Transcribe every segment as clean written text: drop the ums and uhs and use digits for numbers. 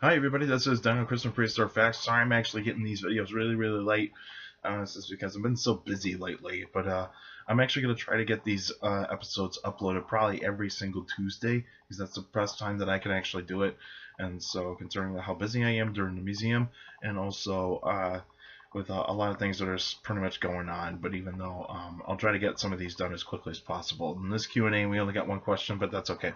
Hi everybody, this is Dino from Prehistoric Facts. Sorry I'm actually getting these videos really late. This is because I've been so busy lately, but I'm actually going to try to get these episodes uploaded probably every single Tuesday, because that's the best time that I can actually do it. And so, considering how busy I am during the museum, and also with a lot of things that are pretty much going on, but even though I'll try to get some of these done as quickly as possible. In this Q&A, we only got one question, but that's okay.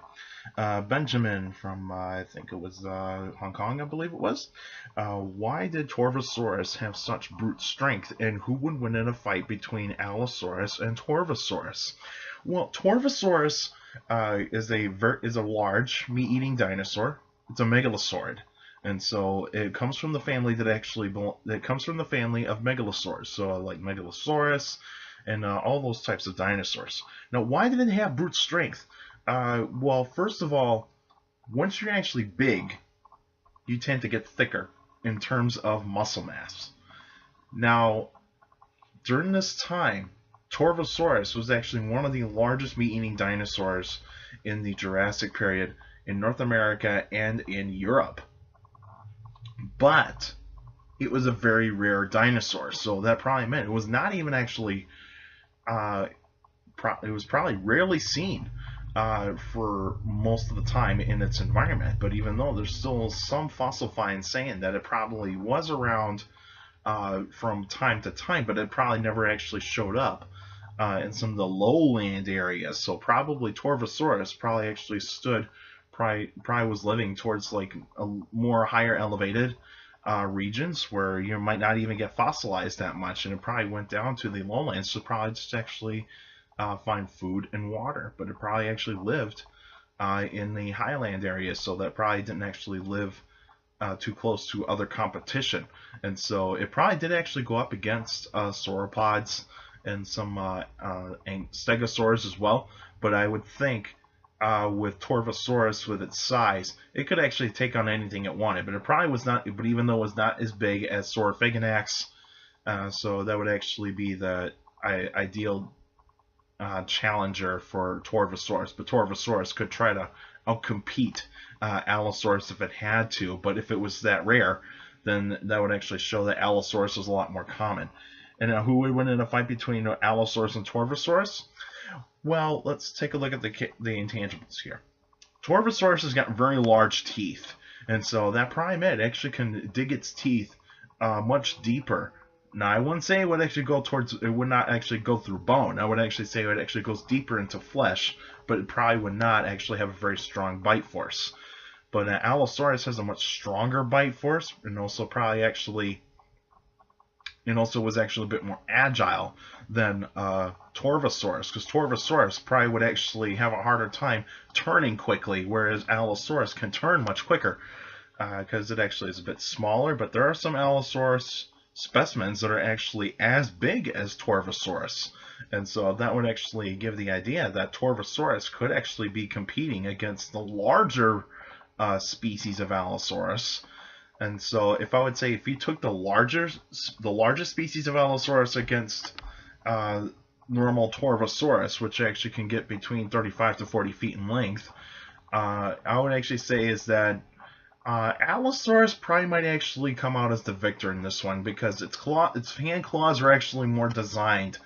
Benjamin from, I think it was Hong Kong, I believe it was. Why did Torvosaurus have such brute strength, and who would win in a fight between Allosaurus and Torvosaurus? Well, Torvosaurus is a large meat-eating dinosaur. It's a megalosaurid, and so it comes from the family that comes from the family of megalosaurs. So like Megalosaurus and all those types of dinosaurs. Now, why did it have brute strength? Well, first of all, once you're actually big, you tend to get thicker in terms of muscle mass. Now, during this time, Torvosaurus was actually one of the largest meat-eating dinosaurs in the Jurassic period in North America and in Europe. But it was a very rare dinosaur, so that probably meant it was not even actually. It was probably rarely seen for most of the time in its environment. But even though there's still some fossil finds saying that it probably was around from time to time, but it probably never actually showed up in some of the lowland areas. So probably Torvosaurus probably actually probably was living towards like a more higher elevated regions where you might not even get fossilized that much, and it probably went down to the lowlands to probably just actually find food and water. But it probably actually lived in the highland areas, so that probably didn't actually live too close to other competition. And so it probably did actually go up against sauropods and some stegosaurs as well. But I would think with Torvosaurus, with its size, it could actually take on anything it wanted. But it probably was not. But even though it was not as big as Saurophaganax, so that would actually be the ideal challenger for Torvosaurus. But Torvosaurus could try to outcompete Allosaurus if it had to. But if it was that rare, then that would actually show that Allosaurus is a lot more common. And now, who would win in a fight between Allosaurus and Torvosaurus? Well, let's take a look at the intangibles here. Torvosaurus has got very large teeth, and so that probably meant it actually can dig its teeth much deeper. Now, I wouldn't say it would actually go towards, it would not actually go through bone. I would actually say it actually goes deeper into flesh, but it probably would not actually have a very strong bite force. But Allosaurus has a much stronger bite force, and also probably actually and also was actually a bit more agile than Torvosaurus, because Torvosaurus probably would actually have a harder time turning quickly, whereas Allosaurus can turn much quicker because it actually is a bit smaller. But there are some Allosaurus specimens that are actually as big as Torvosaurus, and so that would actually give the idea that Torvosaurus could actually be competing against the larger species of Allosaurus. And so, if I would say, if you took the largest species of Allosaurus against normal Torvosaurus, which actually can get between 35 to 40 feet in length, I would actually say is that Allosaurus probably might actually come out as the victor in this one, because its hand claws are actually more designed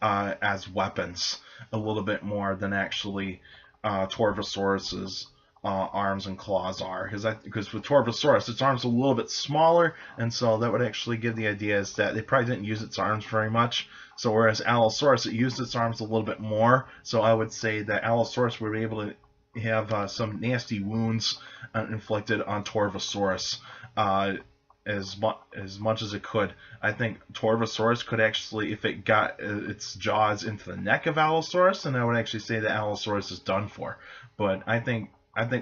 as weapons a little bit more than actually Torvosaurus's arms and claws are, because with Torvosaurus, its arms are a little bit smaller, and so that would actually give the idea is that it probably didn't use its arms very much. So whereas Allosaurus, it used its arms a little bit more. So I would say that Allosaurus would be able to have some nasty wounds inflicted on Torvosaurus as much as it could. I think Torvosaurus could actually, if it got its jaws into the neck of Allosaurus, then I would actually say that Allosaurus is done for. But I think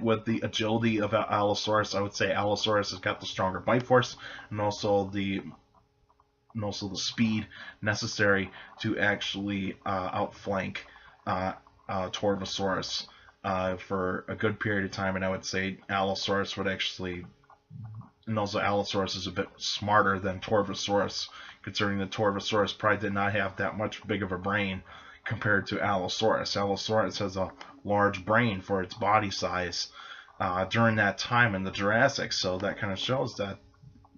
with the agility of Allosaurus, I would say Allosaurus has got the stronger bite force, and also the speed necessary to actually outflank Torvosaurus for a good period of time. And I would say Allosaurus would actually, and also Allosaurus is a bit smarter than Torvosaurus, considering that Torvosaurus probably did not have that much big of a brain compared to Allosaurus. Allosaurus has a large brain for its body size, during that time in the Jurassic. So that kind of shows that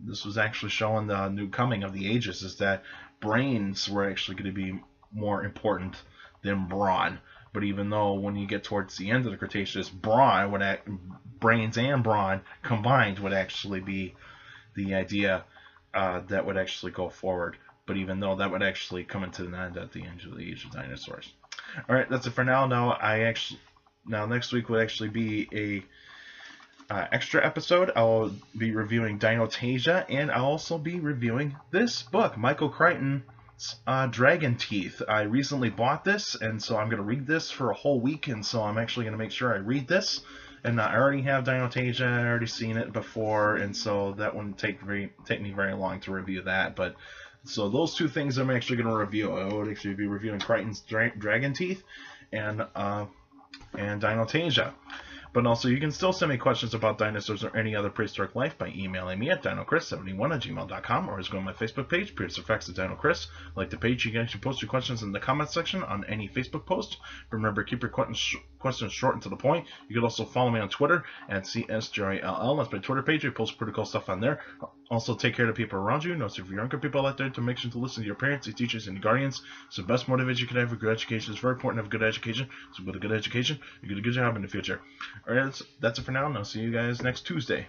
this was actually showing the new coming of the ages, is that brains were actually going to be more important than brawn. But even though when you get towards the end of the Cretaceous, brains and brawn combined would actually be the idea that would actually go forward. But even though that would actually come into an end at the end of the age of dinosaurs. All right, that's it for now. Now next week would actually be a extra episode. I'll be reviewing Dinotasia, and I'll also be reviewing this book, Michael Crichton's Dragon Teeth. I recently bought this, and so I'm going to read this for a whole week, and so I'm actually going to make sure I read this. And I already have Dinotasia, I already seen it before, and so that wouldn't take me very long to review that. But so those two things I'm actually going to review. I would actually be reviewing Crichton's Dragon Teeth and Dinotasia. But also, you can still send me questions about dinosaurs or any other prehistoric life by emailing me at dinochrist71@gmail.com, or just go to my Facebook page, Prehistoric Facts with Dino Chris. Like the page, you can actually post your questions in the comments section on any Facebook post. Remember, keep your questions short and to the point. You can also follow me on Twitter at CSJRL. That's my Twitter page. I post pretty cool stuff on there. Also, take care of the people around you. Notice if you're younger people out there, to make sure to listen to your parents, your teachers, and your guardians. It's the best motivation you can have for good education. It's very important to have good education. So with a good education, you get a good job in the future. Alright, that's it for now, and I'll see you guys next Tuesday.